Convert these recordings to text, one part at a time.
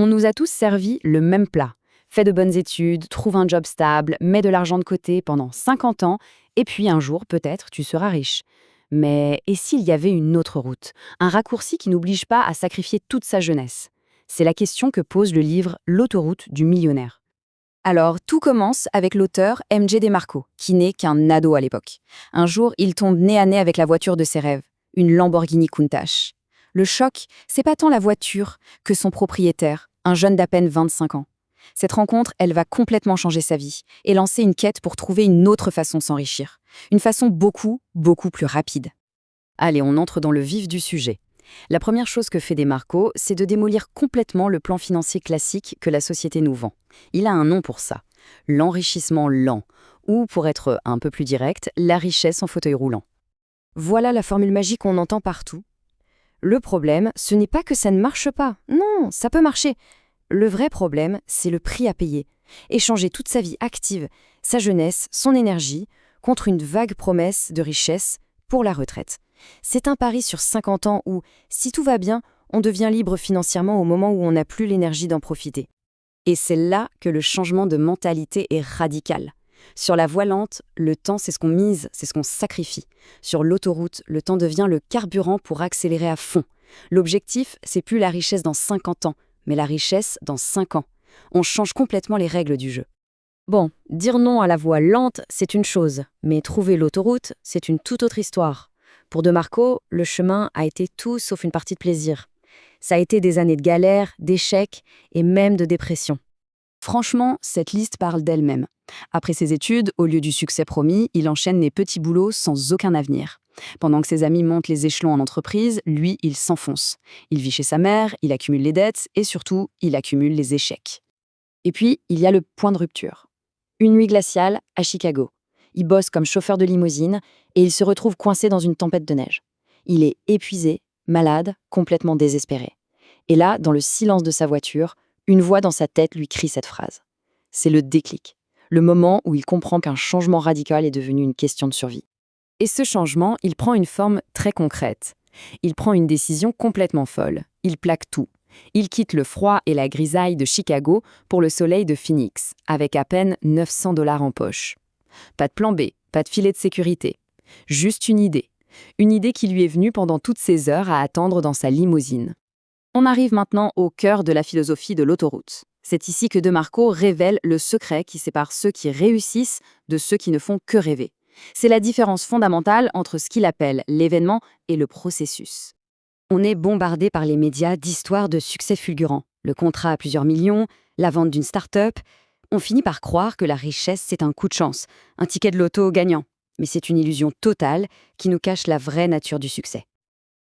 On nous a tous servi le même plat. Fais de bonnes études, trouve un job stable, mets de l'argent de côté pendant 50 ans, et puis un jour, peut-être, tu seras riche. Mais et s'il y avait une autre route? Un raccourci qui n'oblige pas à sacrifier toute sa jeunesse? C'est la question que pose le livre L'autoroute du millionnaire. Alors, tout commence avec l'auteur MJ DeMarco, qui n'est qu'un ado à l'époque. Un jour, il tombe nez à nez avec la voiture de ses rêves, une Lamborghini Countach. Le choc, c'est pas tant la voiture que son propriétaire, un jeune d'à peine 25 ans. Cette rencontre, elle va complètement changer sa vie et lancer une quête pour trouver une autre façon de s'enrichir. Une façon beaucoup, beaucoup plus rapide. Allez, on entre dans le vif du sujet. La première chose que fait DeMarco, c'est de démolir complètement le plan financier classique que la société nous vend. Il a un nom pour ça, l'enrichissement lent, ou pour être un peu plus direct, la richesse en fauteuil roulant. Voilà la formule magique qu'on entend partout. Le problème, ce n'est pas que ça ne marche pas. Non, ça peut marcher. Le vrai problème, c'est le prix à payer. Échanger toute sa vie active, sa jeunesse, son énergie, contre une vague promesse de richesse pour la retraite. C'est un pari sur 50 ans où, si tout va bien, on devient libre financièrement au moment où on n'a plus l'énergie d'en profiter. Et c'est là que le changement de mentalité est radical. Sur la voie lente, le temps, c'est ce qu'on mise, c'est ce qu'on sacrifie. Sur l'autoroute, le temps devient le carburant pour accélérer à fond. L'objectif, c'est plus la richesse dans 50 ans, mais la richesse dans 5 ans. On change complètement les règles du jeu. Bon, dire non à la voie lente, c'est une chose, mais trouver l'autoroute, c'est une toute autre histoire. Pour DeMarco, le chemin a été tout sauf une partie de plaisir. Ça a été des années de galère, d'échecs et même de dépression. Franchement, cette liste parle d'elle-même. Après ses études, au lieu du succès promis, il enchaîne les petits boulots sans aucun avenir. Pendant que ses amis montent les échelons en entreprise, lui, il s'enfonce. Il vit chez sa mère, il accumule les dettes et surtout, il accumule les échecs. Et puis, il y a le point de rupture. Une nuit glaciale à Chicago. Il bosse comme chauffeur de limousine et il se retrouve coincé dans une tempête de neige. Il est épuisé, malade, complètement désespéré. Et là, dans le silence de sa voiture, une voix dans sa tête lui crie cette phrase. C'est le déclic, le moment où il comprend qu'un changement radical est devenu une question de survie. Et ce changement, il prend une forme très concrète. Il prend une décision complètement folle. Il plaque tout. Il quitte le froid et la grisaille de Chicago pour le soleil de Phoenix, avec à peine 900 $ en poche. Pas de plan B, pas de filet de sécurité. Juste une idée. Une idée qui lui est venue pendant toutes ces heures à attendre dans sa limousine. On arrive maintenant au cœur de la philosophie de l'autoroute. C'est ici que DeMarco révèle le secret qui sépare ceux qui réussissent de ceux qui ne font que rêver. C'est la différence fondamentale entre ce qu'il appelle l'événement et le processus. On est bombardé par les médias d'histoires de succès fulgurants. Le contrat à plusieurs millions, la vente d'une start-up. On finit par croire que la richesse, c'est un coup de chance, un ticket de loto gagnant. Mais c'est une illusion totale qui nous cache la vraie nature du succès.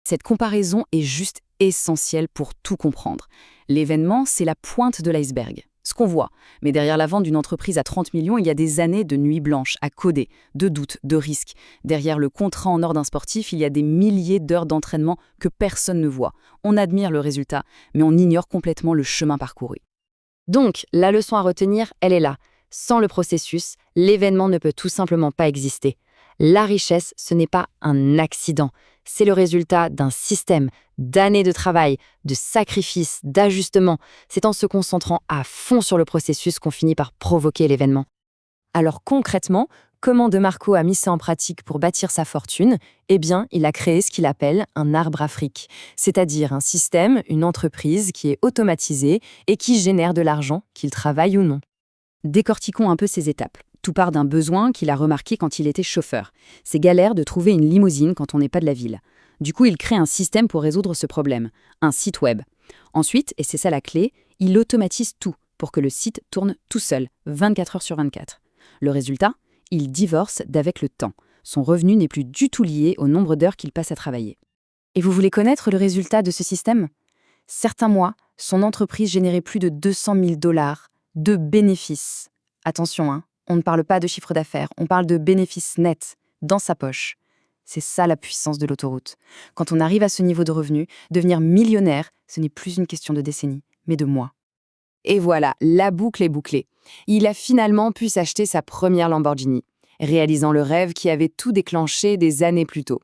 Cette comparaison est juste essentielle pour tout comprendre. L'événement, c'est la pointe de l'iceberg, ce qu'on voit. Mais derrière la vente d'une entreprise à 30 millions, il y a des années de nuits blanches à coder, de doutes, de risques. Derrière le contrat en or d'un sportif, il y a des milliers d'heures d'entraînement que personne ne voit. On admire le résultat, mais on ignore complètement le chemin parcouru. Donc, la leçon à retenir, elle est là. Sans le processus, l'événement ne peut tout simplement pas exister. La richesse, ce n'est pas un accident. C'est le résultat d'un système, d'années de travail, de sacrifices, d'ajustements. C'est en se concentrant à fond sur le processus qu'on finit par provoquer l'événement. Alors concrètement, comment DeMarco a mis ça en pratique pour bâtir sa fortune? Eh bien, il a créé ce qu'il appelle un arbre à fric, c'est-à-dire un système, une entreprise qui est automatisée et qui génère de l'argent, qu'il travaille ou non. Décortiquons un peu ces étapes. Tout part d'un besoin qu'il a remarqué quand il était chauffeur. C'est galère de trouver une limousine quand on n'est pas de la ville. Du coup, il crée un système pour résoudre ce problème, un site web. Ensuite, et c'est ça la clé, il automatise tout pour que le site tourne tout seul, 24 heures sur 24. Le résultat, il divorce d'avec le temps. Son revenu n'est plus du tout lié au nombre d'heures qu'il passe à travailler. Et vous voulez connaître le résultat de ce système? Certains mois, son entreprise générait plus de 200 000 $ de bénéfices. Attention, on ne parle pas de chiffre d'affaires, on parle de bénéfices nets, dans sa poche. C'est ça la puissance de l'autoroute. Quand on arrive à ce niveau de revenu, devenir millionnaire, ce n'est plus une question de décennies, mais de mois. Et voilà, la boucle est bouclée. Il a finalement pu s'acheter sa première Lamborghini, réalisant le rêve qui avait tout déclenché des années plus tôt.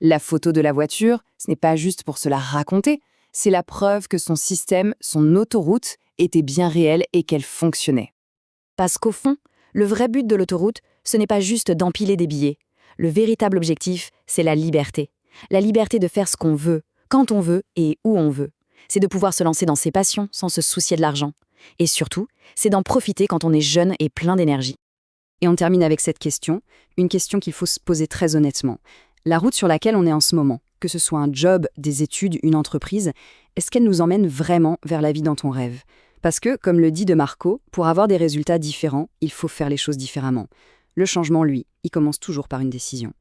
La photo de la voiture, ce n'est pas juste pour se la raconter, c'est la preuve que son système, son autoroute, était bien réelle et qu'elle fonctionnait. Parce qu'au fond, le vrai but de l'autoroute, ce n'est pas juste d'empiler des billets. Le véritable objectif, c'est la liberté. La liberté de faire ce qu'on veut, quand on veut et où on veut. C'est de pouvoir se lancer dans ses passions sans se soucier de l'argent. Et surtout, c'est d'en profiter quand on est jeune et plein d'énergie. Et on termine avec cette question, une question qu'il faut se poser très honnêtement. La route sur laquelle on est en ce moment, que ce soit un job, des études, une entreprise, est-ce qu'elle nous emmène vraiment vers la vie dont on rêve ? Parce que, comme le dit De Marco, pour avoir des résultats différents, il faut faire les choses différemment. Le changement, lui, il commence toujours par une décision.